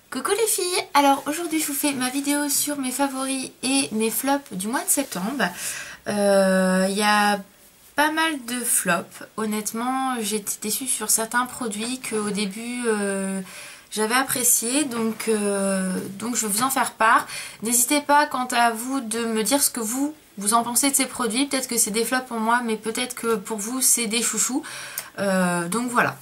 Coucou les filles, alors aujourd'hui je vous fais ma vidéo sur mes favoris et mes flops du mois de septembre. Il y a pas mal de flops, honnêtement j'étais déçue sur certains produits qu'au début j'avais apprécié, donc je vais vous en faire part. N'hésitez pas quant à vous de me dire ce que vous en pensez de ces produits, peut-être que c'est des flops pour moi mais peut-être que pour vous c'est des chouchous, donc voilà.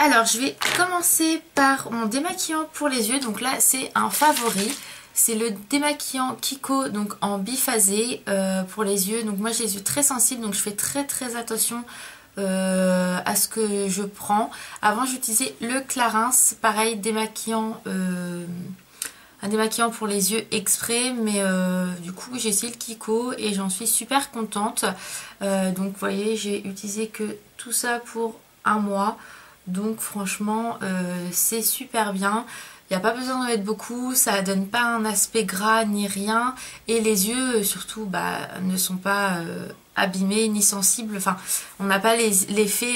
Alors je vais commencer par mon démaquillant pour les yeux, donc là c'est un favori, c'est le démaquillant Kiko donc en biphasé pour les yeux. Donc moi j'ai les yeux très sensibles donc je fais très attention à ce que je prends. Avant j'utilisais le Clarins, pareil démaquillant, un démaquillant pour les yeux exprès, mais du coup j'ai essayé le Kiko et j'en suis super contente. Donc vous voyez j'ai utilisé que tout ça pour un mois. Donc franchement c'est super bien, il n'y a pas besoin d'en mettre beaucoup, ça donne pas un aspect gras ni rien, et les yeux surtout ne sont pas abîmés ni sensibles, enfin on n'a pas l'effet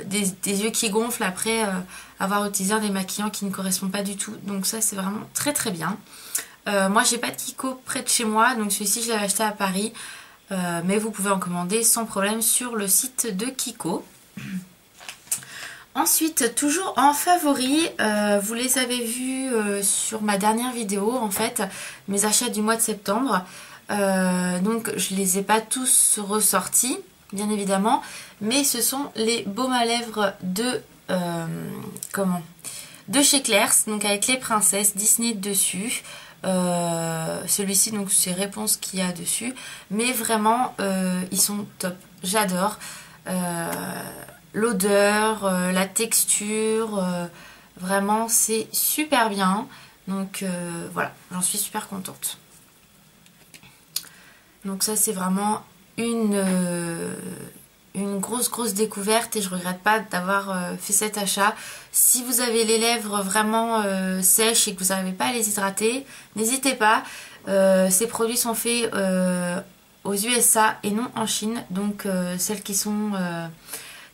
des yeux qui gonflent après avoir utilisé un démaquillant qui ne correspond pas du tout, donc ça c'est vraiment très bien. Moi j'ai pas de Kiko près de chez moi, donc celui-ci je l'avais acheté à Paris, mais vous pouvez en commander sans problème sur le site de Kiko. Ensuite, toujours en favori, vous les avez vus sur ma dernière vidéo, en fait, mes achats du mois de septembre. Donc, je les ai pas tous ressortis, bien évidemment, mais ce sont les baumes à lèvres de chez Claire's, donc avec les princesses Disney dessus. Celui-ci, donc c'est Réponse qu'il y a dessus, mais vraiment, ils sont top, j'adore. L'odeur, la texture, vraiment c'est super bien, donc voilà, j'en suis super contente. Donc ça c'est vraiment une grosse découverte et je regrette pas d'avoir fait cet achat. Si vous avez les lèvres vraiment sèches et que vous n'arrivez pas à les hydrater, n'hésitez pas, ces produits sont faits aux USA et non en Chine, donc celles qui sont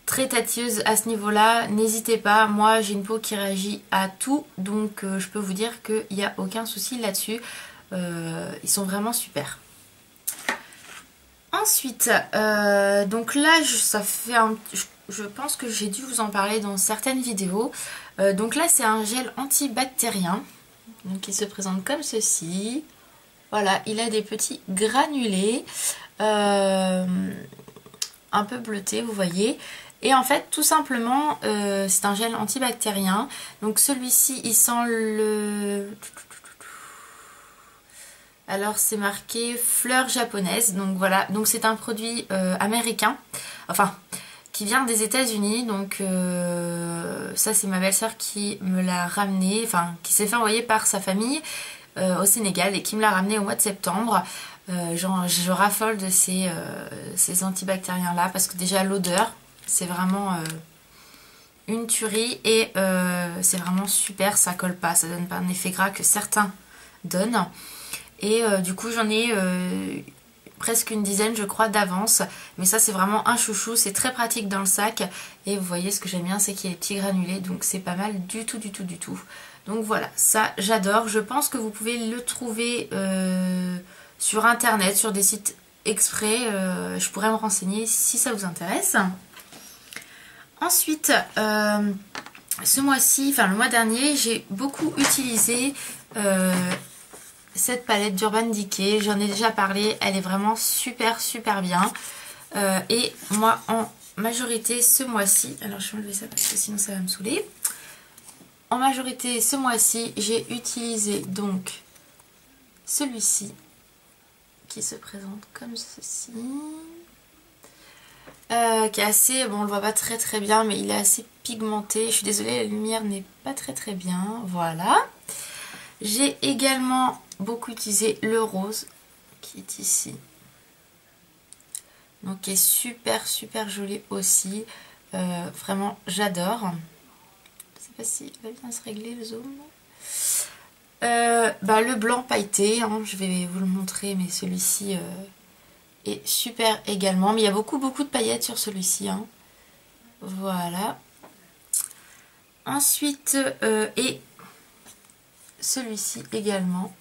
très tatilleuse à ce niveau là, n'hésitez pas, moi j'ai une peau qui réagit à tout, donc je peux vous dire qu'il n'y a aucun souci là dessus, ils sont vraiment super. Ensuite donc là ça fait je pense que j'ai dû vous en parler dans certaines vidéos, donc là c'est un gel antibactérien, donc il se présente comme ceci, voilà, il a des petits granulés un peu bleutés, vous voyez. Et en fait, tout simplement, c'est un gel antibactérien. Donc celui-ci, il sent le... Alors c'est marqué fleur japonaise. Donc voilà, donc c'est un produit américain. Enfin, qui vient des États-Unis. Donc ça, c'est ma belle-sœur qui me l'a ramené. Enfin, qui s'est fait envoyer par sa famille au Sénégal et qui me l'a ramené au mois de septembre. Je raffole de ces antibactériens là parce que déjà l'odeur c'est vraiment une tuerie et c'est vraiment super, ça colle pas, ça donne pas un effet gras que certains donnent et du coup j'en ai presque une dizaine je crois d'avance, mais ça c'est vraiment un chouchou, c'est très pratique dans le sac et vous voyez ce que j'aime bien c'est qu'il y a les petits granulés, donc c'est pas mal du tout. Donc voilà, ça j'adore, je pense que vous pouvez le trouver sur internet, sur des sites exprès, je pourrais me renseigner si ça vous intéresse. Ensuite, ce mois-ci, enfin le mois dernier, j'ai beaucoup utilisé cette palette d'Urban Decay, j'en ai déjà parlé, elle est vraiment super bien. Et moi en majorité ce mois-ci, alors je vais enlever ça parce que sinon ça va me saouler. En majorité ce mois-ci, j'ai utilisé donc celui-ci qui se présente comme ceci, qui est assez, bon on le voit pas très bien mais il est assez pigmenté, je suis désolée la lumière n'est pas très bien, voilà. J'ai également beaucoup utilisé le rose qui est ici, donc qui est super joli aussi, vraiment j'adore. Je sais pas si il va bien se régler le zoom. Le blanc pailleté, hein, je vais vous le montrer, mais celui-ci est super également. Mais il y a beaucoup de paillettes sur celui-ci. Hein. Voilà. Ensuite, et celui-ci également.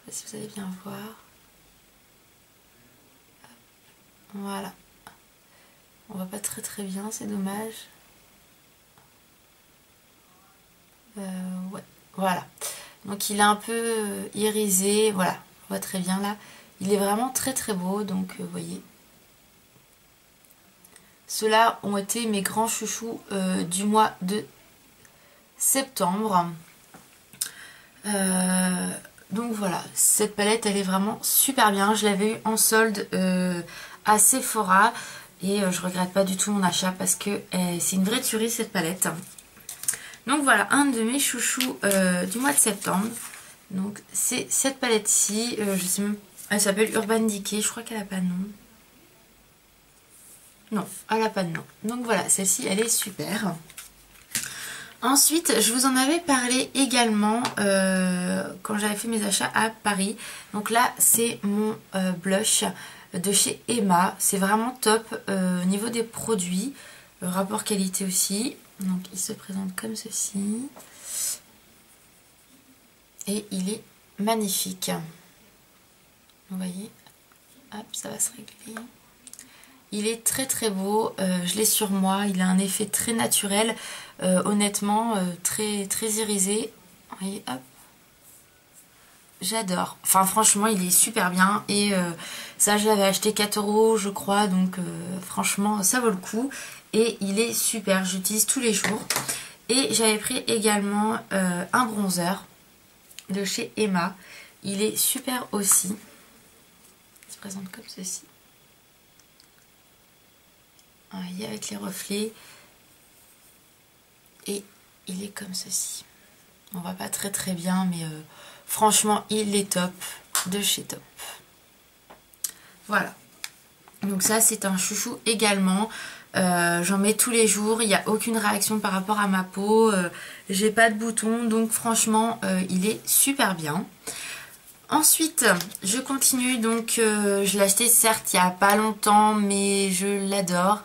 Je ne sais pas si vous allez bien voir. Voilà. On voit pas très bien, c'est dommage. Ouais, voilà. Donc il est un peu irisé, voilà, on voit très bien là. Il est vraiment très beau, donc vous voyez. Ceux-là ont été mes grands chouchous du mois de septembre. Donc voilà, cette palette elle est vraiment super bien. Je l'avais eu en solde à Sephora et je regrette pas du tout mon achat parce que c'est une vraie tuerie cette palette. Donc voilà, un de mes chouchous du mois de septembre. Donc c'est cette palette-ci, je sais même, elle s'appelle Urban Decay, je crois qu'elle a pas de nom. Non, elle a pas de nom. Donc voilà, celle-ci elle est super. Ensuite, je vous en avais parlé également quand j'avais fait mes achats à Paris. Donc là, c'est mon blush de chez Emma. C'est vraiment top au niveau des produits. Rapport qualité aussi. Donc il se présente comme ceci. Et il est magnifique. Vous voyez, hop, ça va se régler. Il est très beau, je l'ai sur moi, il a un effet très naturel, honnêtement, très irisé. Vous voyez, hop. J'adore. Enfin franchement il est super bien et ça je l'avais acheté 4 € je crois, donc franchement ça vaut le coup. Et il est super, j'utilise tous les jours. Et j'avais pris également un bronzer de chez Emma. Il est super aussi. Il se présente comme ceci. Vous voyez, avec les reflets. Et il est comme ceci. On voit pas très bien, mais franchement il est top, de chez Top. Voilà. Donc ça c'est un chouchou également. J'en mets tous les jours, il n'y a aucune réaction par rapport à ma peau, j'ai pas de boutons, donc franchement il est super bien. Ensuite je continue, donc je l'ai acheté certes il n'y a pas longtemps mais je l'adore.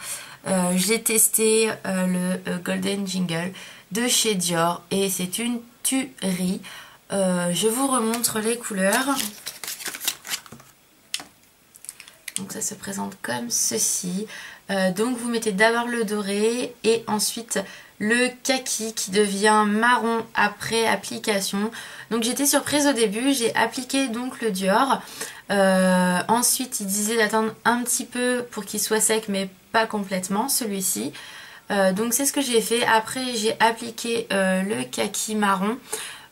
J'ai testé le Golden Jingle de chez Dior et c'est une tuerie. Je vous remontre les couleurs. Donc ça se présente comme ceci. Donc vous mettez d'abord le doré et ensuite le kaki qui devient marron après application. Donc j'étais surprise au début, j'ai appliqué donc le Dior. Ensuite il disait d'attendre un petit peu pour qu'il soit sec mais pas complètement celui-ci. Donc c'est ce que j'ai fait. Après j'ai appliqué le kaki marron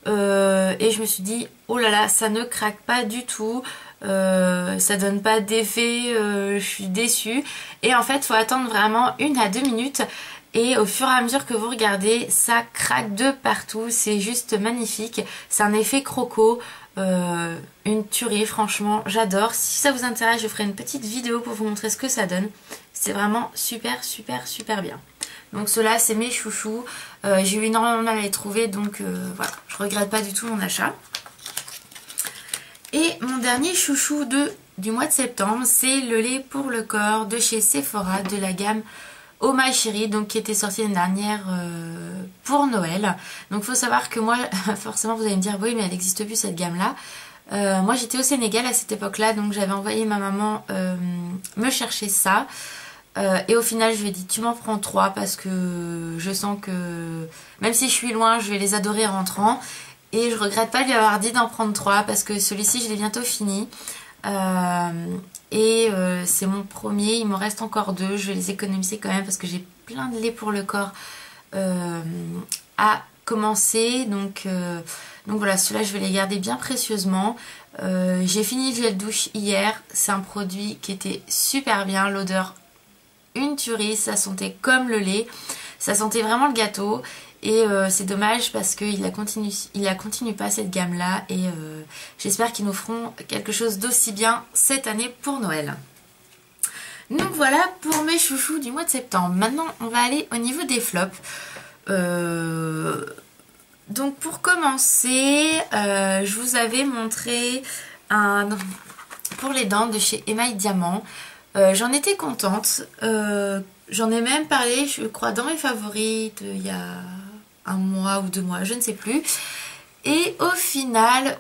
et je me suis dit oh là là ça ne craque pas du tout. Ça donne pas d'effet, je suis déçue. Et en fait il faut attendre vraiment 1 à 2 minutes et au fur et à mesure que vous regardez ça craque de partout, c'est juste magnifique, c'est un effet croco, une tuerie, franchement j'adore. Si ça vous intéresse je ferai une petite vidéo pour vous montrer ce que ça donne, c'est vraiment super bien. Donc ceux-là c'est mes chouchous, j'ai eu énormément de mal à les trouver, donc voilà, je regrette pas du tout mon achat. Et mon dernier chouchou du mois de septembre, c'est le lait pour le corps de chez Sephora de la gamme Oh My Chérie, donc qui était sortie l'année dernière pour Noël. Donc il faut savoir que moi, forcément vous allez me dire oui mais elle n'existe plus cette gamme là. Moi j'étais au Sénégal à cette époque là, donc j'avais envoyé ma maman me chercher ça. Et au final je lui ai dit tu m'en prends 3 parce que je sens que même si je suis loin je vais les adorer en rentrant. Et je regrette pas de lui avoir dit d'en prendre 3 parce que celui-ci je l'ai bientôt fini. C'est mon premier, il m'en reste encore 2. Je vais les économiser quand même parce que j'ai plein de lait pour le corps à commencer. Donc voilà, ceux-là je vais les garder bien précieusement. J'ai fini le gel douche hier. C'est un produit qui était super bien. L'odeur, une tuerie. Ça sentait comme le lait. Ça sentait vraiment le gâteau. Et c'est dommage parce qu'il la continue pas cette gamme là. Et j'espère qu'ils nous feront quelque chose d'aussi bien cette année pour Noël. Donc voilà pour mes chouchous du mois de septembre. Maintenant on va aller au niveau des flops. Donc pour commencer, je vous avais montré pour les dents de chez Émail Diamant. J'en étais contente. J'en ai même parlé, je crois, dans mes favorites il y a un mois ou 2 mois, je ne sais plus. Et au final,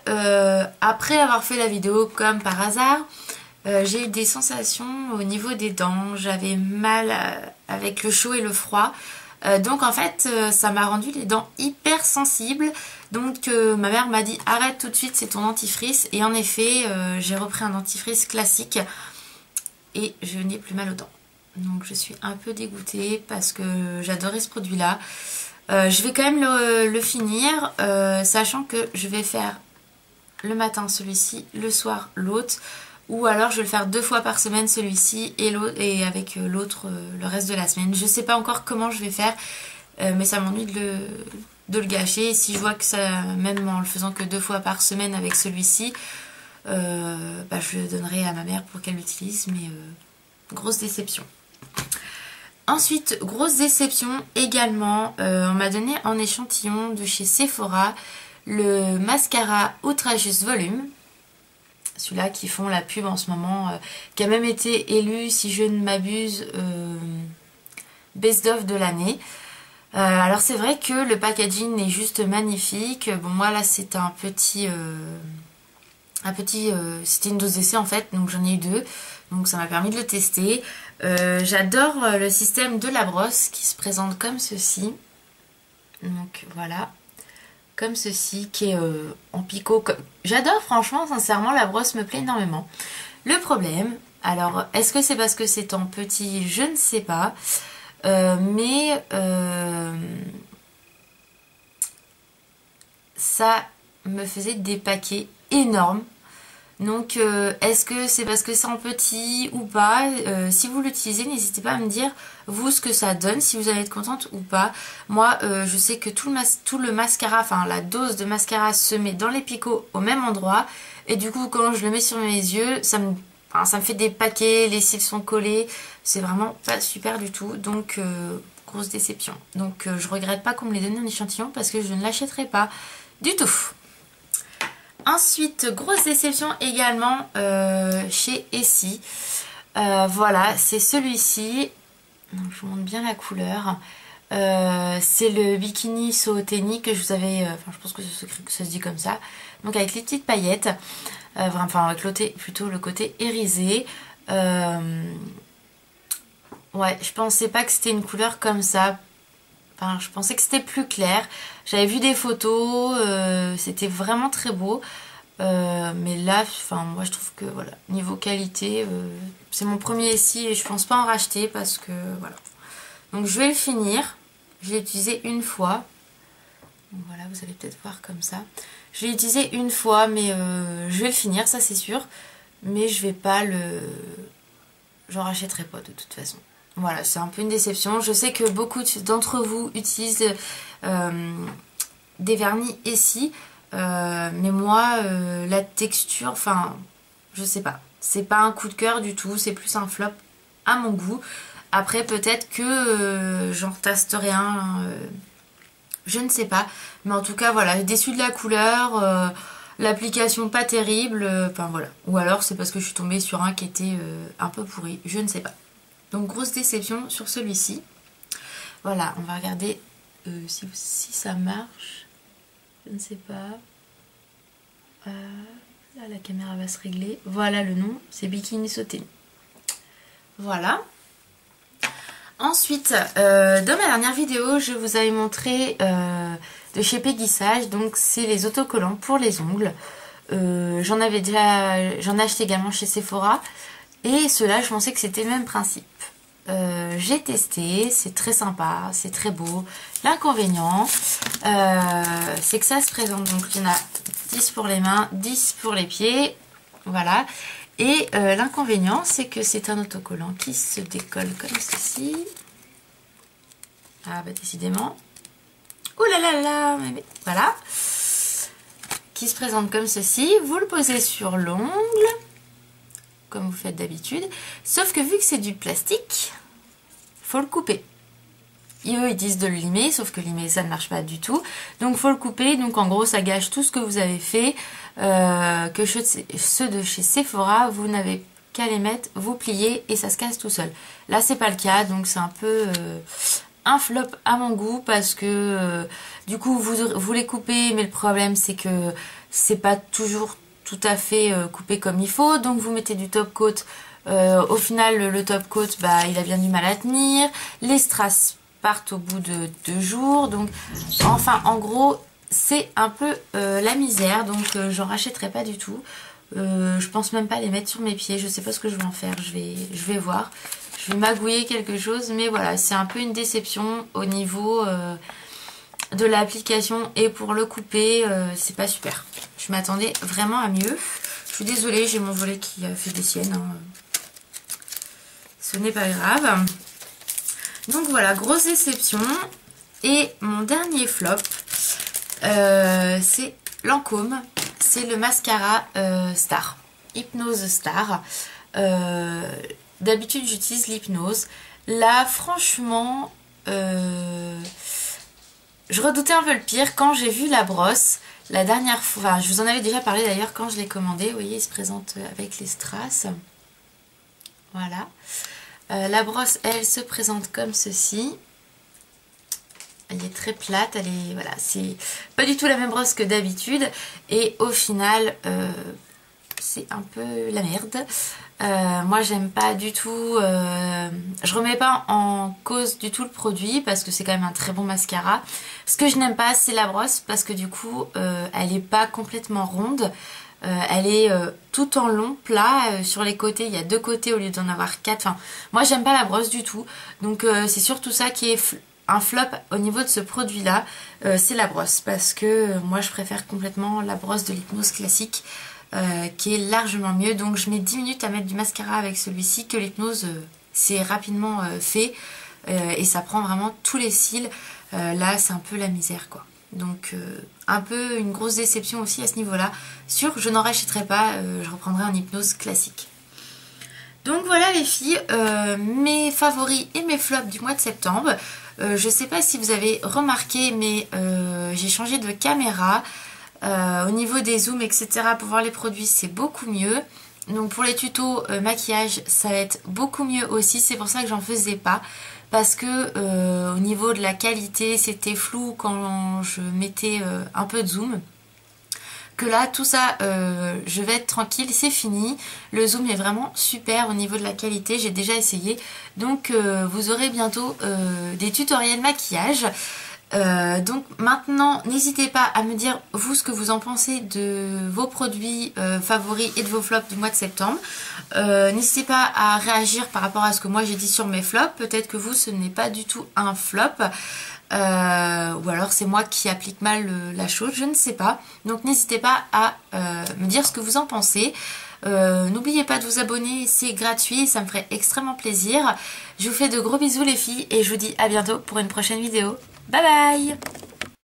après avoir fait la vidéo comme par hasard, j'ai eu des sensations au niveau des dents. J'avais mal avec le chaud et le froid. Donc en fait, ça m'a rendu les dents hyper sensibles. Donc ma mère m'a dit arrête tout de suite, c'est ton dentifrice. Et en effet, j'ai repris un dentifrice classique et je n'ai plus mal aux dents. Donc je suis un peu dégoûtée parce que j'adorais ce produit-là. Je vais quand même le finir, sachant que je vais faire le matin celui-ci, le soir l'autre. Ou alors je vais le faire 2 fois par semaine celui-ci et avec l'autre le reste de la semaine. Je ne sais pas encore comment je vais faire, mais ça m'ennuie de le gâcher. Et si je vois que ça, même en le faisant que 2 fois par semaine avec celui-ci, je le donnerai à ma mère pour qu'elle l'utilise. Mais grosse déception. Ensuite, grosse déception également, on m'a donné en échantillon de chez Sephora le mascara Outrageous Volume. Celui-là qui font la pub en ce moment, qui a même été élu, si je ne m'abuse, Best of de l'année. Alors c'est vrai que le packaging est juste magnifique. Bon, moi là c'est c'était une dose d'essai en fait, donc j'en ai eu 2. Donc ça m'a permis de le tester. J'adore le système de la brosse qui se présente comme ceci. Donc voilà. Comme ceci, qui est en picot. J'adore franchement, sincèrement, la brosse me plaît énormément. Le problème, alors, est-ce que c'est parce que c'est en petit? Je ne sais pas. Mais ça me faisait des paquets énormes. Donc est-ce que c'est parce que c'est en petit ou pas? Si vous l'utilisez, n'hésitez pas à me dire vous ce que ça donne, si vous allez être contente ou pas. Moi je sais que tout le mascara, enfin la dose de mascara se met dans les picots au même endroit. Et du coup quand je le mets sur mes yeux, ça me fait des paquets, les cils sont collés. C'est vraiment pas super du tout. Donc grosse déception. Donc je regrette pas qu'on me les donne en échantillon parce que je ne l'achèterai pas du tout. Ensuite, grosse déception également chez Essie. Voilà, c'est celui-ci. Je vous montre bien la couleur. C'est le bikini Sooteni que je vous avais... je pense que ça se dit comme ça. Donc avec les petites paillettes. Enfin, avec plutôt le côté irisé. Ouais, je pensais pas que c'était une couleur comme ça. Enfin, je pensais que c'était plus clair. J'avais vu des photos, c'était vraiment très beau. Mais là, moi je trouve que voilà, niveau qualité, c'est mon premier Essie et je pense pas en racheter parce que voilà. Donc je vais le finir. Je l'ai utilisé une fois. Donc, voilà, vous allez peut-être voir comme ça. Je l'ai utilisé une fois, mais je vais le finir, ça c'est sûr. Mais je vais pas le... J'en rachèterai pas de toute façon. Voilà, c'est un peu une déception. Je sais que beaucoup d'entre vous utilisent des vernis Essie. Mais moi, la texture, je sais pas. C'est pas un coup de cœur du tout. C'est plus un flop à mon goût. Après, peut-être que j'en testerai un. Je ne sais pas. Mais en tout cas, voilà. Déçue de la couleur. L'application pas terrible. Voilà. Ou alors, c'est parce que je suis tombée sur un qui était un peu pourri. Je ne sais pas. Donc grosse déception sur celui-ci. Voilà, on va regarder si ça marche. Je ne sais pas. Là, la caméra va se régler. Voilà le nom, c'est Bikini Sooteni. Voilà. Ensuite, dans ma dernière vidéo, je vous avais montré de chez Peggy Sage. Donc c'est les autocollants pour les ongles. J'en ai acheté également chez Sephora. Et ceux-là, je pensais que c'était le même principe. J'ai testé, c'est très sympa, c'est très beau. L'inconvénient, c'est que ça se présente. Donc il y en a 10 pour les mains, 10 pour les pieds. Voilà. Et l'inconvénient, c'est que c'est un autocollant qui se décolle comme ceci. Ah bah décidément. Ouh là là là, voilà. Qui se présente comme ceci. Vous le posez sur l'ongle, comme vous faites d'habitude. Sauf que vu que c'est du plastique, faut le couper. Eux, ils disent de le limer, sauf que limer, ça ne marche pas du tout. Donc, faut le couper. Donc, en gros, ça gâche tout ce que vous avez fait. Que ceux de chez Sephora, vous n'avez qu'à les mettre, vous pliez et ça se casse tout seul. Là c'est pas le cas, donc c'est un peu un flop à mon goût parce que du coup vous les coupez, mais le problème c'est que c'est pas toujours tout à fait coupé comme il faut, donc vous mettez du top coat. Au final le top coat bah, il a bien du mal à tenir, les strass partent au bout de 2 jours, donc enfin en gros c'est un peu la misère, donc j'en rachèterai pas du tout. Je pense même pas les mettre sur mes pieds, je sais pas ce que je vais en faire, je vais voir, je vais magouiller quelque chose, mais voilà, c'est un peu une déception au niveau de l'application, et pour le couper c'est pas super. Je m'attendais vraiment à mieux. Je suis désolée, j'ai mon volet qui a fait des siennes, hein. Ce n'est pas grave. Donc voilà, grosse déception. Et mon dernier flop, c'est Lancôme. C'est le mascara Star. Hypnose Star. D'habitude, j'utilise l'Hypnose. Là, franchement, je redoutais un peu le pire quand j'ai vu la brosse. La dernière fois, enfin, je vous en avais déjà parlé d'ailleurs quand je l'ai commandé. Vous voyez, il se présente avec les strass. Voilà. La brosse, elle se présente comme ceci. Elle est très plate, elle est, voilà, c'est pas du tout la même brosse que d'habitude. Et au final, c'est un peu la merde. Moi, j'aime pas du tout. Je remets pas en cause du tout le produit parce que c'est quand même un très bon mascara. Ce que je n'aime pas, c'est la brosse parce que du coup, elle est pas complètement ronde. Elle est tout en long, plat, sur les côtés, il y a 2 côtés au lieu d'en avoir 4. Enfin, moi j'aime pas la brosse du tout, donc c'est surtout ça qui est un flop au niveau de ce produit là, c'est la brosse, parce que moi je préfère complètement la brosse de l'Hypnose classique, qui est largement mieux. Donc je mets 10 minutes à mettre du mascara avec celui-ci, que l'Hypnose c'est rapidement fait, et ça prend vraiment tous les cils. Là c'est un peu la misère quoi. Donc un peu une grosse déception aussi à ce niveau-là. Sûr, je n'en rachèterai pas, je reprendrai un Hypnose classique. Donc voilà les filles, mes favoris et mes flops du mois de septembre. Je sais pas si vous avez remarqué, mais j'ai changé de caméra. Au niveau des zooms, etc. pour voir les produits, c'est beaucoup mieux. Donc pour les tutos maquillage, ça va être beaucoup mieux aussi. C'est pour ça que j'en faisais pas. Parce que au niveau de la qualité, c'était flou quand je mettais un peu de zoom. Que là, tout ça, je vais être tranquille, c'est fini. Le zoom est vraiment super au niveau de la qualité, j'ai déjà essayé. Donc vous aurez bientôt des tutoriels maquillage. Donc maintenant, n'hésitez pas à me dire vous ce que vous en pensez de vos produits favoris et de vos flops du mois de septembre. N'hésitez pas à réagir par rapport à ce que moi j'ai dit sur mes flops. Peut-être que vous, ce n'est pas du tout un flop. Ou alors c'est moi qui applique mal la chose, je ne sais pas. Donc n'hésitez pas à me dire ce que vous en pensez. N'oubliez pas de vous abonner, c'est gratuit, ça me ferait extrêmement plaisir. Je vous fais de gros bisous les filles et je vous dis à bientôt pour une prochaine vidéo. Bye bye!